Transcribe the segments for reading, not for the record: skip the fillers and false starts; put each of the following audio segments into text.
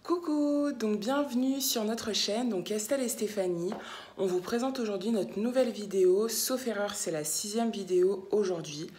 Coucou, donc bienvenue sur notre chaîne, donc Estelle et Stéphanie. On vous présente aujourd'hui notre nouvelle vidéo, sauf erreur c'est la 6e vidéo aujourd'hui,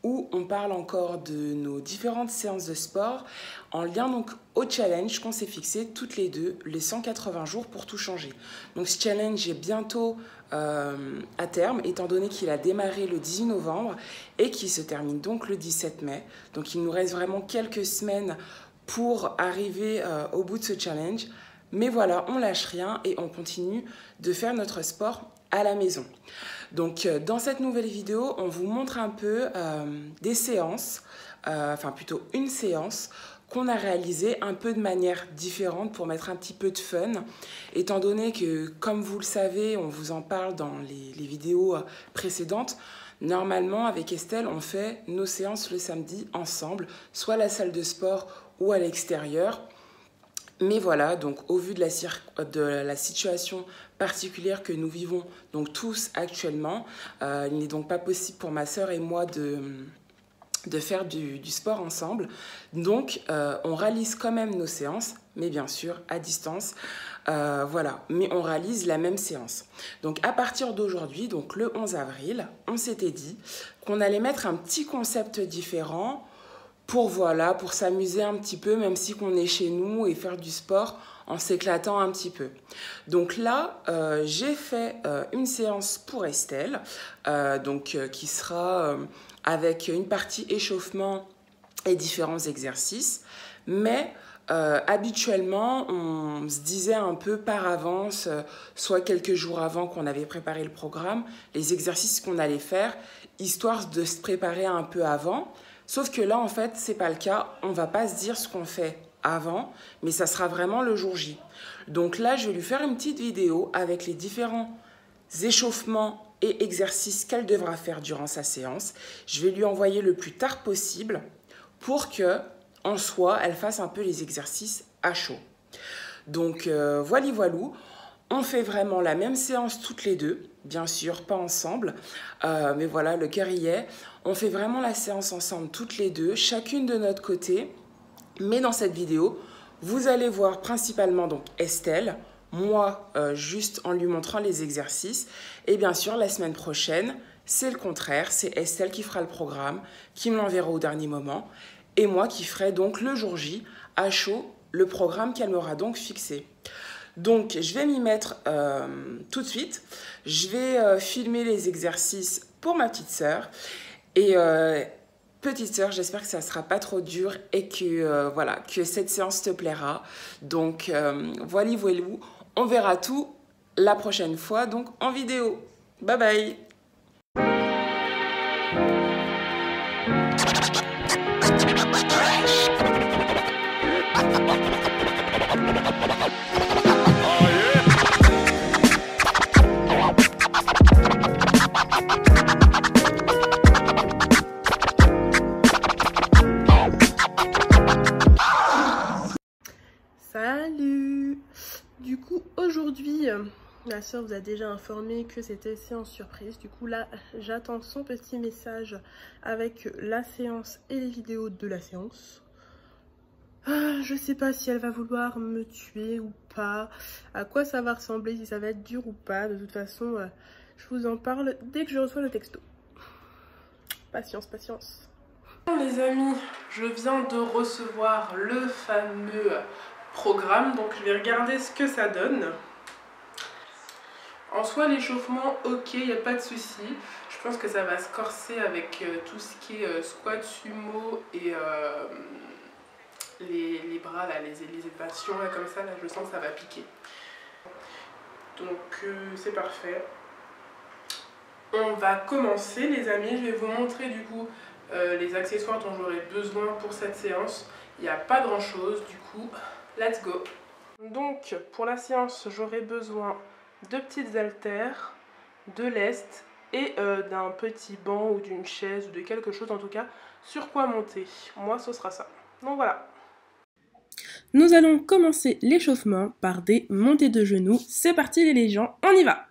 où on parle encore de nos différentes séances de sport en lien donc au challenge qu'on s'est fixé toutes les deux, les 180 jours pour tout changer. Donc ce challenge est bientôt à terme, étant donné qu'il a démarré le 18 novembre et qu'il se termine donc le 17 mai. Donc il nous reste vraiment quelques semaines pour arriver au bout de ce challenge. Mais voilà, on lâche rien et on continue de faire notre sport à la maison. Donc dans cette nouvelle vidéo, on vous montre un peu des séances, enfin plutôt une séance qu'on a réalisée un peu de manière différente pour mettre un petit peu de fun, étant donné que, comme vous le savez, on vous en parle dans les vidéos précédentes. Normalement, avec Estelle, on fait nos séances le samedi ensemble, soit à la salle de sport ou à l'extérieur. Mais voilà, donc au vu de la situation particulière que nous vivons donc tous actuellement, il n'est donc pas possible pour ma sœur et moi de faire du sport ensemble. Donc on réalise quand même nos séances, mais bien sûr à distance. Voilà, mais on réalise la même séance. Donc à partir d'aujourd'hui, donc le 11 avril, on s'était dit qu'on allait mettre un petit concept différent pour s'amuser un petit peu, même si on est chez nous, et faire du sport en s'éclatant un petit peu. Donc là, j'ai fait une séance pour Estelle, qui sera avec une partie échauffement et différents exercices, mais habituellement, on se disait un peu par avance, soit quelques jours avant qu'on avait préparé le programme, les exercices qu'on allait faire, histoire de se préparer un peu avant. Sauf que là, en fait, c'est pas le cas. On va pas se dire ce qu'on fait avant, mais ça sera vraiment le jour J. Donc là, je vais lui faire une petite vidéo avec les différents échauffements et exercices qu'elle devra faire durant sa séance. Je vais lui envoyer le plus tard possible pour que, en soi, elle fasse un peu les exercices à chaud. Donc, voilou. On fait vraiment la même séance toutes les deux, bien sûr, pas ensemble, mais voilà, le cœur y est. On fait vraiment la séance ensemble toutes les deux, chacune de notre côté. Mais dans cette vidéo, vous allez voir principalement donc Estelle, moi juste en lui montrant les exercices. Et bien sûr, la semaine prochaine, c'est le contraire, c'est Estelle qui fera le programme, qui me l'enverra au dernier moment. Et moi qui ferai donc le jour J, à chaud, le programme qu'elle m'aura donc fixé. Donc, je vais m'y mettre tout de suite. Je vais filmer les exercices pour ma petite sœur. Et petite sœur, j'espère que ça ne sera pas trop dur et que, que cette séance te plaira. Donc, voilou, on verra tout la prochaine fois, donc en vidéo. Bye bye! Salut! Du coup, aujourd'hui, la sœur vous a déjà informé que c'était séance surprise. Du coup, là, j'attends son petit message avec la séance et les vidéos de la séance. Je sais pas si elle va vouloir me tuer ou pas, à quoi ça va ressembler, si ça va être dur ou pas. De toute façon, je vous en parle dès que je reçois le texto. Patience, patience. Bon, les amis, je viens de recevoir le fameux programme, donc je vais regarder ce que ça donne. En soi, l'échauffement, ok, il n'y a pas de souci. Je pense que ça va se corser avec tout ce qui est squat, sumo et les bras, là, les élévations, là, comme ça, là, je sens que ça va piquer. Donc, c'est parfait. On va commencer, les amis. Je vais vous montrer, du coup, les accessoires dont j'aurai besoin pour cette séance. Il n'y a pas grand-chose, du coup, let's go. Donc, pour la séance, j'aurai besoin de petites haltères, de lest et d'un petit banc ou d'une chaise ou de quelque chose, en tout cas, sur quoi monter. Moi, ce sera ça. Donc, voilà. Nous allons commencer l'échauffement par des montées de genoux. C'est parti les légions, on y va!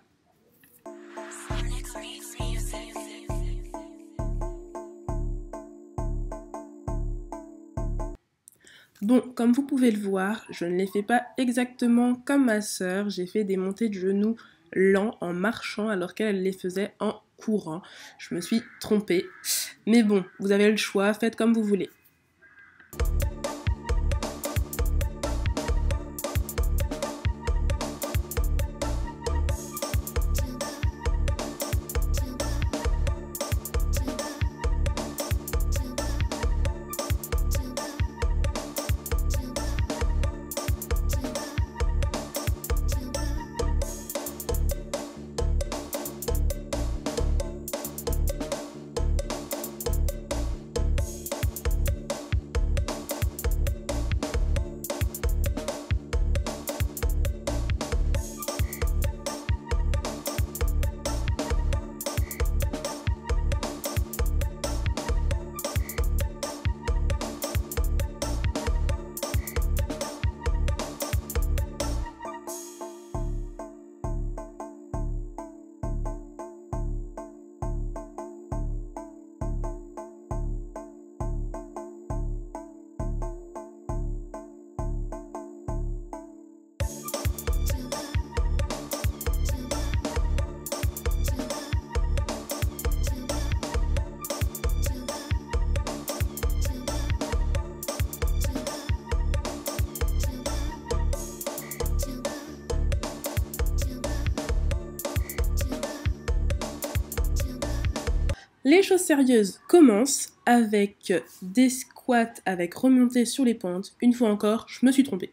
Bon, comme vous pouvez le voir, je ne les fais pas exactement comme ma sœur. J'ai fait des montées de genoux lents en marchant alors qu'elle les faisait en courant. Je me suis trompée. Mais bon, vous avez le choix, faites comme vous voulez. Les choses sérieuses commencent avec des squats avec remontée sur les pentes. Une fois encore, je me suis trompée.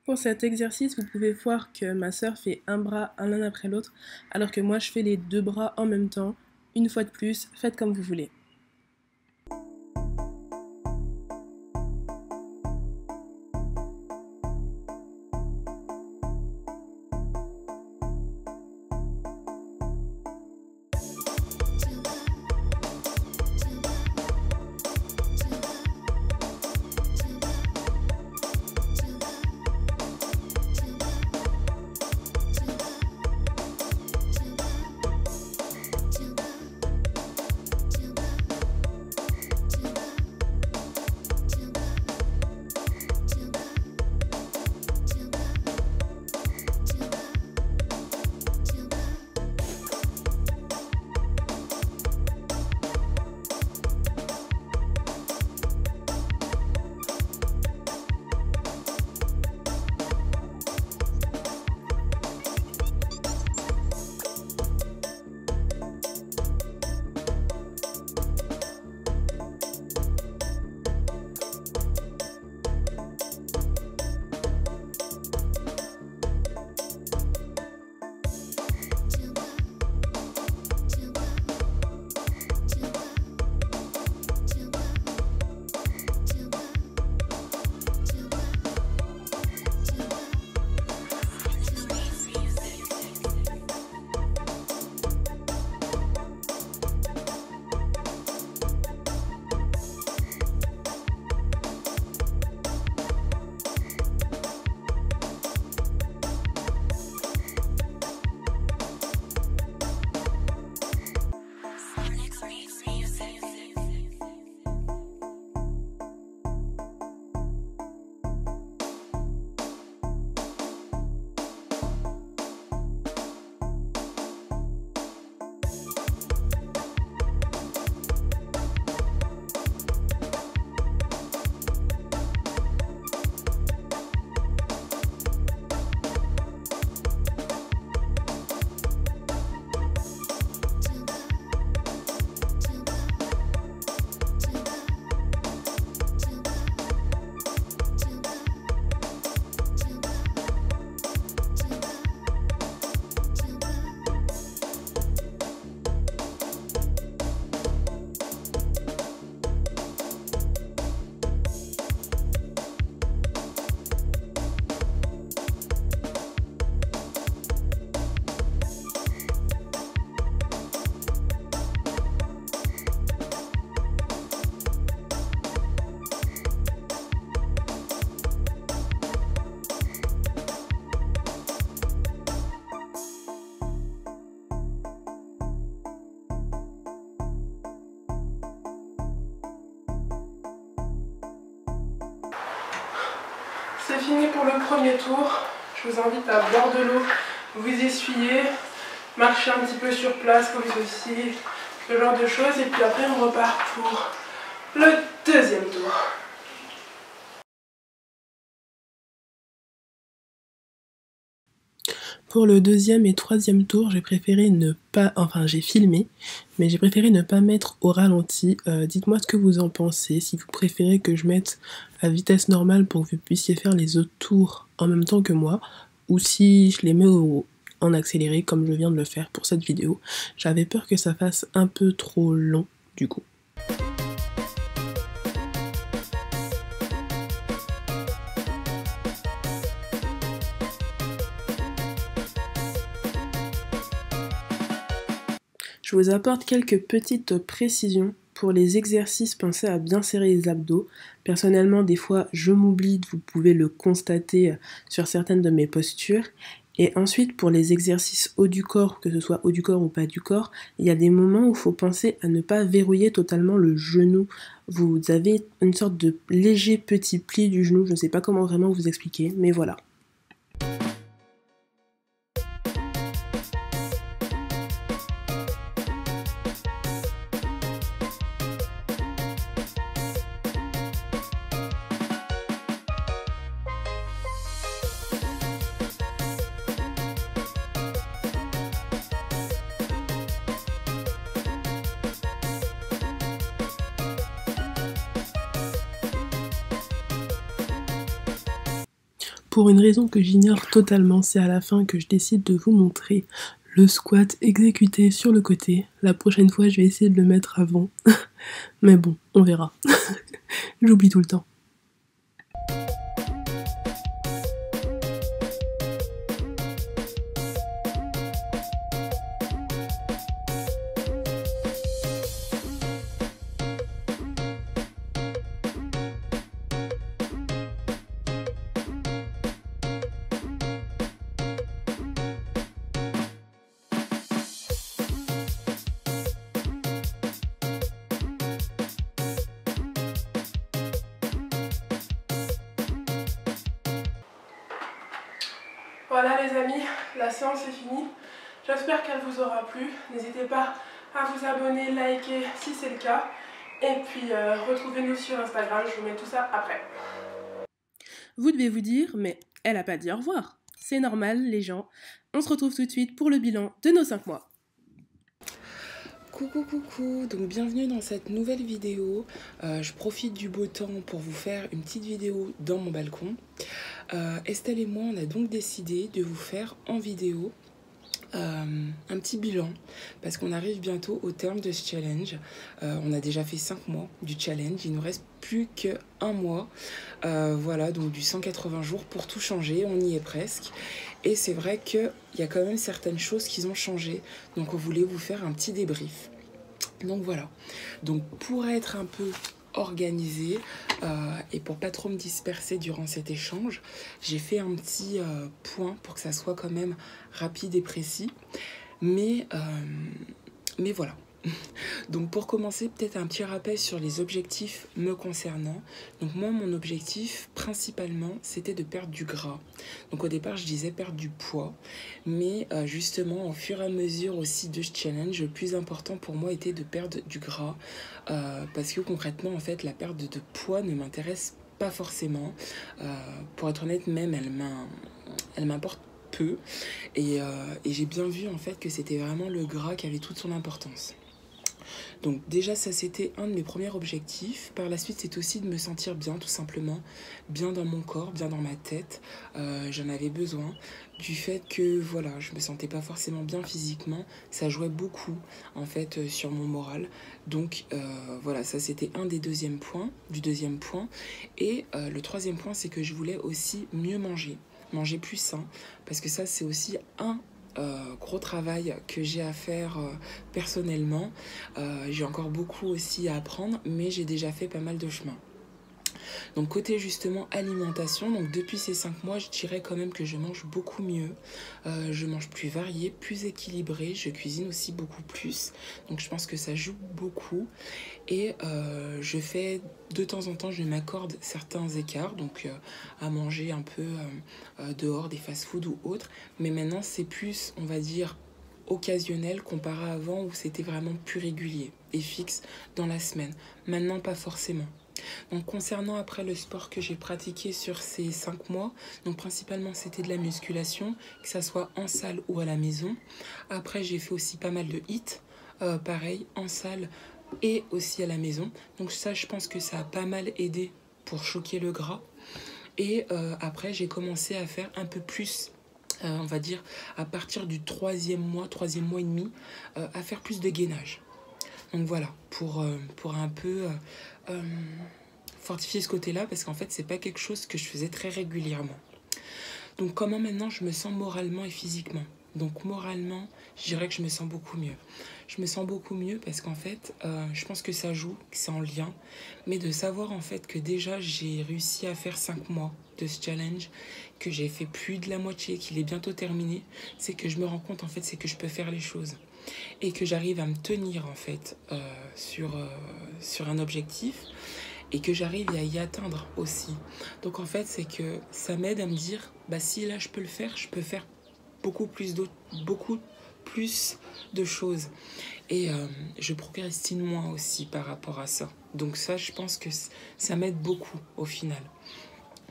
Pour cet exercice, vous pouvez voir que ma sœur fait un bras l'un après l'autre, alors que moi je fais les deux bras en même temps. Une fois de plus, faites comme vous voulez. C'est fini pour le premier tour. Je vous invite à boire de l'eau, vous essuyer, marcher un petit peu sur place comme ceci, ce genre de choses. Et puis après on repart pour le deuxième tour. Pour le deuxième et troisième tour, j'ai préféré ne pas... Enfin, j'ai filmé, mais j'ai préféré ne pas mettre au ralenti. Dites-moi ce que vous en pensez, si vous préférez que je mette à vitesse normale pour que vous puissiez faire les autres tours en même temps que moi, ou si je les mets en accéléré comme je viens de le faire pour cette vidéo. J'avais peur que ça fasse un peu trop long, du coup. Je vous apporte quelques petites précisions. Pour les exercices, pensez à bien serrer les abdos. Personnellement, des fois, je m'oublie, vous pouvez le constater sur certaines de mes postures. Et ensuite, pour les exercices haut du corps, que ce soit haut du corps ou pas du corps, il y a des moments où il faut penser à ne pas verrouiller totalement le genou. Vous avez une sorte de léger petit pli du genou, je ne sais pas comment vraiment vous expliquer, mais voilà. Pour une raison que j'ignore totalement, c'est à la fin que je décide de vous montrer le squat exécuté sur le côté. La prochaine fois, je vais essayer de le mettre avant. Mais bon, on verra. J'oublie tout le temps. Voilà les amis, la séance est finie. J'espère qu'elle vous aura plu. N'hésitez pas à vous abonner, liker si c'est le cas. Et puis retrouvez-nous sur Instagram, je vous mets tout ça après. Vous devez vous dire, mais elle a pas dit au revoir. C'est normal les gens. On se retrouve tout de suite pour le bilan de nos 5 mois. Coucou, donc bienvenue dans cette nouvelle vidéo. Je profite du beau temps pour vous faire une petite vidéo dans mon balcon. Estelle et moi, on a donc décidé de vous faire en vidéo un petit bilan parce qu'on arrive bientôt au terme de ce challenge. On a déjà fait 5 mois du challenge, il nous reste plus qu'un mois. Voilà, donc du 180 jours pour tout changer, on y est presque. Et c'est vrai qu'il y a quand même certaines choses qui ont changé, donc on voulait vous faire un petit débrief. Donc voilà, donc pour être un peu organisé et pour pas trop me disperser durant cet échange, j'ai fait un petit point pour que ça soit quand même rapide et précis. Mais voilà. Donc pour commencer, peut-être un petit rappel sur les objectifs me concernant. Donc moi, mon objectif principalement, c'était de perdre du gras. Donc au départ, je disais perdre du poids. Mais justement, au fur et à mesure aussi de ce challenge, le plus important pour moi était de perdre du gras. Parce que concrètement, en fait, la perte de poids ne m'intéresse pas forcément. Pour être honnête, même, elle m'importe peu. Et j'ai bien vu en fait que c'était vraiment le gras qui avait toute son importance. Donc déjà ça c'était un de mes premiers objectifs. Par la suite c'est aussi de me sentir bien tout simplement, bien dans mon corps, bien dans ma tête. J'en avais besoin du fait que voilà, je me sentais pas forcément bien physiquement. Ça jouait beaucoup en fait sur mon moral. Donc voilà, ça c'était un des deuxième point. Et le troisième point c'est que je voulais aussi mieux manger plus sain, parce que ça c'est aussi un gros travail que j'ai à faire personnellement. J'ai encore beaucoup aussi à apprendre, mais j'ai déjà fait pas mal de chemin. Donc côté justement alimentation, donc depuis ces 5 mois, je dirais quand même que je mange beaucoup mieux. Je mange plus varié, plus équilibré, je cuisine aussi beaucoup plus. Donc je pense que ça joue beaucoup. Et je fais de temps en temps, je m'accorde certains écarts, donc à manger un peu dehors, des fast-food ou autres. Mais maintenant c'est plus, on va dire, occasionnel comparé à avant où c'était vraiment plus régulier et fixe dans la semaine. Maintenant pas forcément. Donc concernant après le sport que j'ai pratiqué sur ces 5 mois, donc principalement c'était de la musculation, que ça soit en salle ou à la maison. Après j'ai fait aussi pas mal de HIIT, pareil en salle et aussi à la maison. Donc ça je pense que ça a pas mal aidé pour choquer le gras. Et après j'ai commencé à faire un peu plus, on va dire à partir du troisième mois et demi, à faire plus de gainage. Donc voilà, pour un peu fortifier ce côté-là, parce qu'en fait, c'est pas quelque chose que je faisais très régulièrement. Donc comment maintenant je me sens moralement et physiquement? Donc moralement, je dirais que je me sens beaucoup mieux. Je me sens beaucoup mieux parce qu'en fait, je pense que ça joue, que c'est en lien. Mais de savoir en fait que déjà j'ai réussi à faire 5 mois de ce challenge, que j'ai fait plus de la moitié, qu'il est bientôt terminé, c'est que je me rends compte en fait, c'est que je peux faire les choses. Et que j'arrive à me tenir en fait sur un objectif et que j'arrive à y atteindre aussi. Donc en fait, c'est que ça m'aide à me dire, bah si là je peux le faire, je peux faire beaucoup plus de choses. Et je procrastine moins aussi par rapport à ça. Donc ça, je pense que ça m'aide beaucoup au final.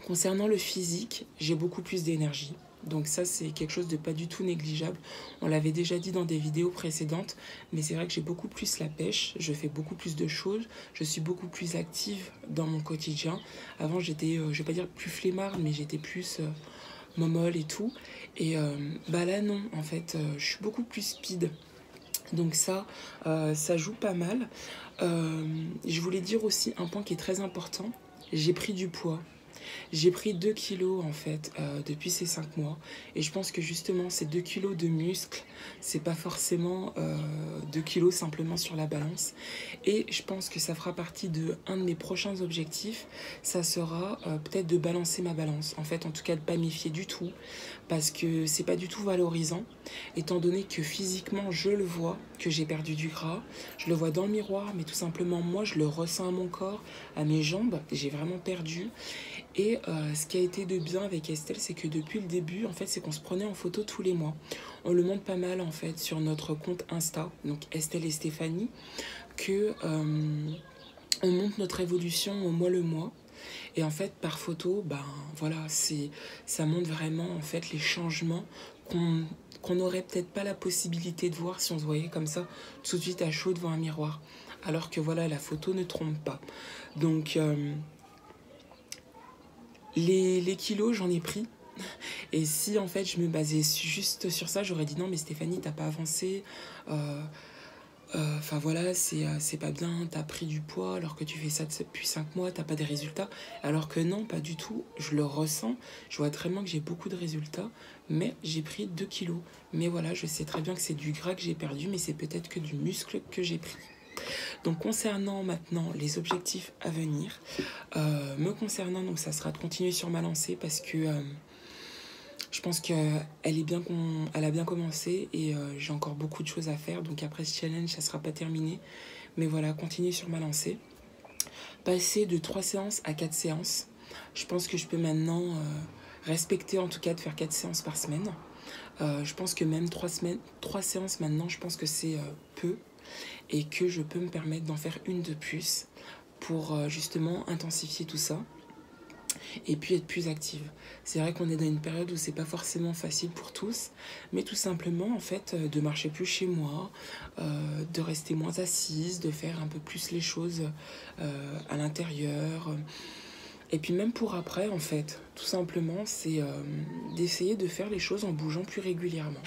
Concernant le physique, j'ai beaucoup plus d'énergie. Donc ça, c'est quelque chose de pas du tout négligeable. On l'avait déjà dit dans des vidéos précédentes, mais c'est vrai que j'ai beaucoup plus la pêche, je fais beaucoup plus de choses, je suis beaucoup plus active dans mon quotidien. Avant, j'étais, je vais pas dire plus flemmarde, mais j'étais plus momolle et tout. Et bah là, non, en fait, je suis beaucoup plus speed. Donc ça joue pas mal. Je voulais dire aussi un point qui est très important. J'ai pris du poids. J'ai pris 2 kilos en fait depuis ces 5 mois et je pense que justement ces 2 kilos de muscles, c'est pas forcément 2 kilos simplement sur la balance et je pense que ça fera partie de un de mes prochains objectifs, ça sera peut-être de balancer ma balance, en fait en tout cas de pas m'y fier du tout parce que c'est pas du tout valorisant étant donné que physiquement je le vois que j'ai perdu du gras, je le vois dans le miroir mais tout simplement moi je le ressens à mon corps, à mes jambes, j'ai vraiment perdu. Et ce qui a été de bien avec Estelle, c'est que depuis le début, en fait, c'est qu'on se prenait en photo tous les mois. On le montre pas mal, en fait, sur notre compte Insta, donc Estelle et Stéphanie, que on montre notre évolution au mois le mois. Et en fait, par photo, ben voilà, ça montre vraiment, en fait, les changements qu'on n'aurait peut-être pas la possibilité de voir si on se voyait comme ça, tout de suite à chaud devant un miroir. Alors que voilà, la photo ne trompe pas. Donc... Les kilos, j'en ai pris. Et si en fait je me basais juste sur ça, j'aurais dit non mais Stéphanie, t'as pas avancé. Enfin voilà, c'est pas bien, t'as pris du poids alors que tu fais ça depuis 5 mois, t'as pas des résultats. Alors que non, pas du tout, je le ressens. Je vois très bien que j'ai beaucoup de résultats, mais j'ai pris 2 kilos. Mais voilà, je sais très bien que c'est du gras que j'ai perdu, mais c'est peut-être que du muscle que j'ai pris. Donc concernant maintenant les objectifs à venir, me concernant, donc ça sera de continuer sur ma lancée parce que je pense qu'elle elle a bien commencé et j'ai encore beaucoup de choses à faire. Donc après ce challenge, ça sera pas terminé. Mais voilà, continuer sur ma lancée. Passer de 3 séances à 4 séances. Je pense que je peux maintenant respecter en tout cas de faire 4 séances par semaine. Je pense que même 3 séances maintenant, je pense que c'est peu. Et que je peux me permettre d'en faire une de plus pour justement intensifier tout ça et puis être plus active. C'est vrai qu'on est dans une période où c'est pas forcément facile pour tous, mais tout simplement en fait de marcher plus chez moi, de rester moins assise, de faire un peu plus les choses à l'intérieur. Et puis même pour après en fait, tout simplement c'est d'essayer de faire les choses en bougeant plus régulièrement.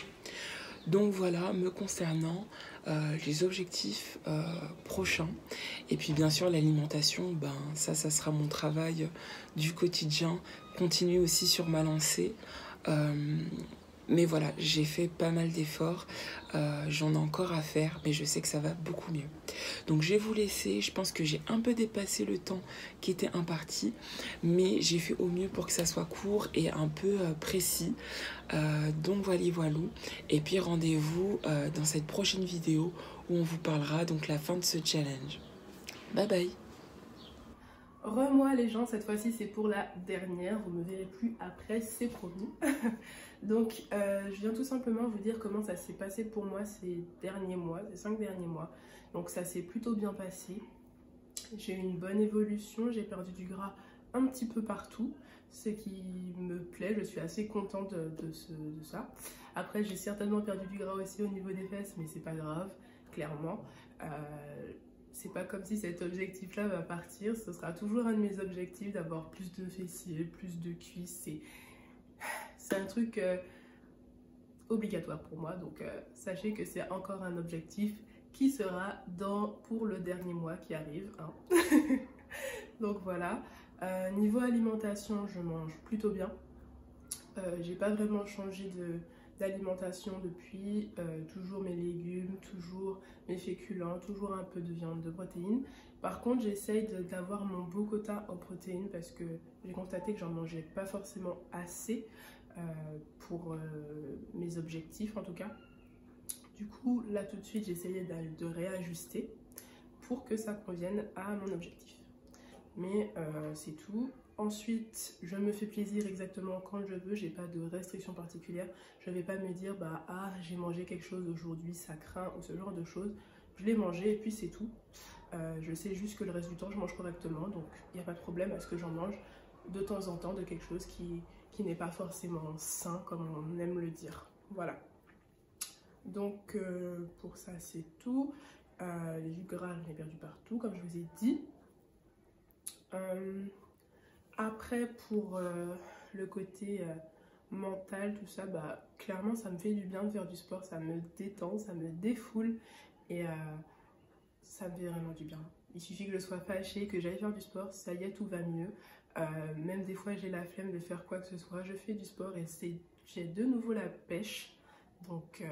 Donc voilà, me concernant, les objectifs prochains. Et puis bien sûr l'alimentation, ben ça sera mon travail du quotidien. Continuer aussi sur ma lancée. Mais voilà, j'ai fait pas mal d'efforts, j'en ai encore à faire, mais je sais que ça va beaucoup mieux. Donc je vais vous laisser, je pense que j'ai un peu dépassé le temps qui était imparti, mais j'ai fait au mieux pour que ça soit court et un peu précis. Donc voilà. Et puis rendez-vous dans cette prochaine vidéo où on vous parlera donc la fin de ce challenge. Bye bye. Re-moi les gens, cette fois-ci c'est pour la dernière, vous ne me verrez plus après, c'est promis. Donc je viens tout simplement vous dire comment ça s'est passé pour moi ces derniers mois, ces 5 derniers mois. Donc ça s'est plutôt bien passé, j'ai eu une bonne évolution, j'ai perdu du gras un petit peu partout, ce qui me plaît, je suis assez contente de ça. Après j'ai certainement perdu du gras aussi au niveau des fesses, mais c'est pas grave, clairement. C'est pas comme si cet objectif-là va partir, ce sera toujours un de mes objectifs d'avoir plus de fessiers, plus de cuisses. C'est un truc obligatoire pour moi, donc sachez que c'est encore un objectif qui sera pour le dernier mois qui arrive. Hein. Donc voilà, niveau alimentation, je mange plutôt bien. J'ai pas vraiment changé d'alimentation depuis, toujours mes légumes, toujours mes féculents, toujours un peu de viande, de protéines. Par contre, j'essaye d'avoir mon beau quota en protéines parce que j'ai constaté que j'en mangeais pas forcément assez pour mes objectifs en tout cas. Du coup, là tout de suite, j'essayais de réajuster pour que ça convienne à mon objectif. Mais c'est tout. Ensuite, je me fais plaisir exactement quand je veux, j'ai pas de restriction particulière. Je vais pas me dire, bah ah, j'ai mangé quelque chose aujourd'hui, ça craint ou ce genre de choses. Je l'ai mangé et puis c'est tout. Je sais juste que le reste du temps, je mange correctement, donc il n'y a pas de problème à ce que j'en mange de temps en temps de quelque chose qui n'est pas forcément sain, comme on aime le dire. Voilà. Donc pour ça, c'est tout. Les jus gras, j'en ai perdu partout, comme je vous ai dit. Après, pour le côté mental, tout ça, bah, clairement, ça me fait du bien de faire du sport. Ça me détend, ça me défoule et ça me fait vraiment du bien. Il suffit que je sois fâchée, que j'aille faire du sport, ça y est, tout va mieux. Même des fois, j'ai la flemme de faire quoi que ce soit. Je fais du sport et j'ai de nouveau la pêche. Donc,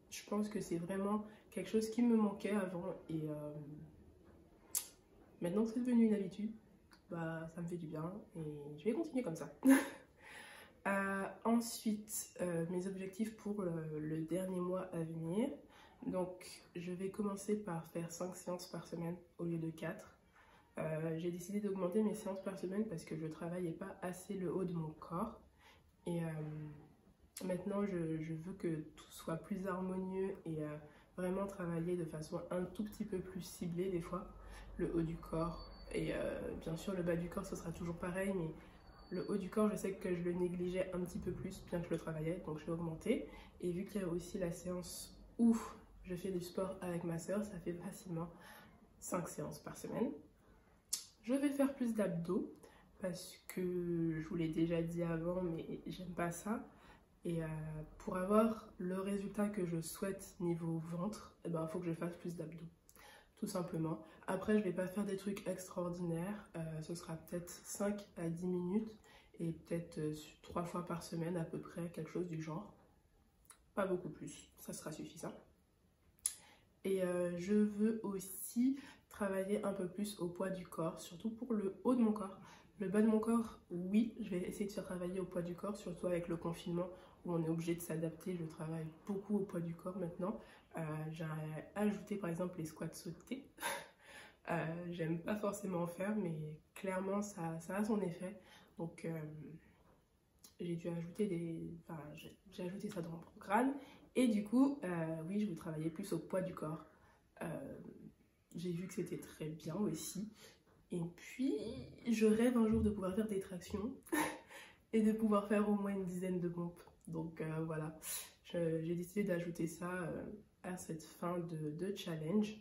je pense que c'est vraiment quelque chose qui me manquait avant et maintenant que c'est devenu une habitude, bah, ça me fait du bien et je vais continuer comme ça. Ensuite, mes objectifs pour le dernier mois à venir. Donc, je vais commencer par faire 5 séances par semaine au lieu de 4. J'ai décidé d'augmenter mes séances par semaine parce que je ne travaillais pas assez le haut de mon corps. Et maintenant, je veux que tout soit plus harmonieux et vraiment travailler de façon un tout petit peu plus ciblée des fois. Le haut du corps et bien sûr le bas du corps, ce sera toujours pareil, mais le haut du corps, je sais que je le négligeais un petit peu plus bien que je le travaillais, donc je l'ai augmenté. Et vu qu'il y a aussi la séance où je fais du sport avec ma soeur, ça fait facilement 5 séances par semaine. Je vais faire plus d'abdos parce que je vous l'ai déjà dit avant, mais j'aime pas ça. Et pour avoir le résultat que je souhaite niveau ventre, il faut que je fasse plus d'abdos, tout simplement. Après, je vais pas faire des trucs extraordinaires, ce sera peut-être 5 à 10 minutes et peut-être 3 fois par semaine à peu près, quelque chose du genre. Pas beaucoup plus, ça sera suffisant. Et je veux aussi travailler un peu plus au poids du corps, surtout pour le haut de mon corps. Le bas de mon corps, oui, je vais essayer de faire travailler au poids du corps, surtout avec le confinement où on est obligé de s'adapter. Je travaille beaucoup au poids du corps maintenant. J'ai ajouté par exemple les squats sautés. J'aime pas forcément en faire, mais clairement ça a son effet. Donc j'ai dû ajouter j'ai ajouté ça dans mon programme. Et du coup, oui, je vais travailler plus au poids du corps. J'ai vu que c'était très bien aussi. Et puis, je rêve un jour de pouvoir faire des tractions et de pouvoir faire au moins une dizaine de pompes. Donc voilà, j'ai décidé d'ajouter ça à cette fin de challenge.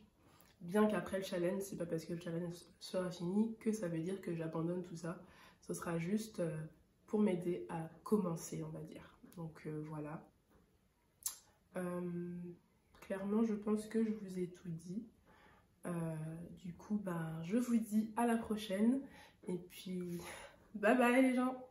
Bien qu'après le challenge, c'est pas parce que le challenge sera fini que ça veut dire que j'abandonne tout ça. Ce sera juste pour m'aider à commencer, on va dire. Donc voilà. Clairement, je pense que je vous ai tout dit. Du coup, je vous dis à la prochaine. Et puis, bye bye les gens!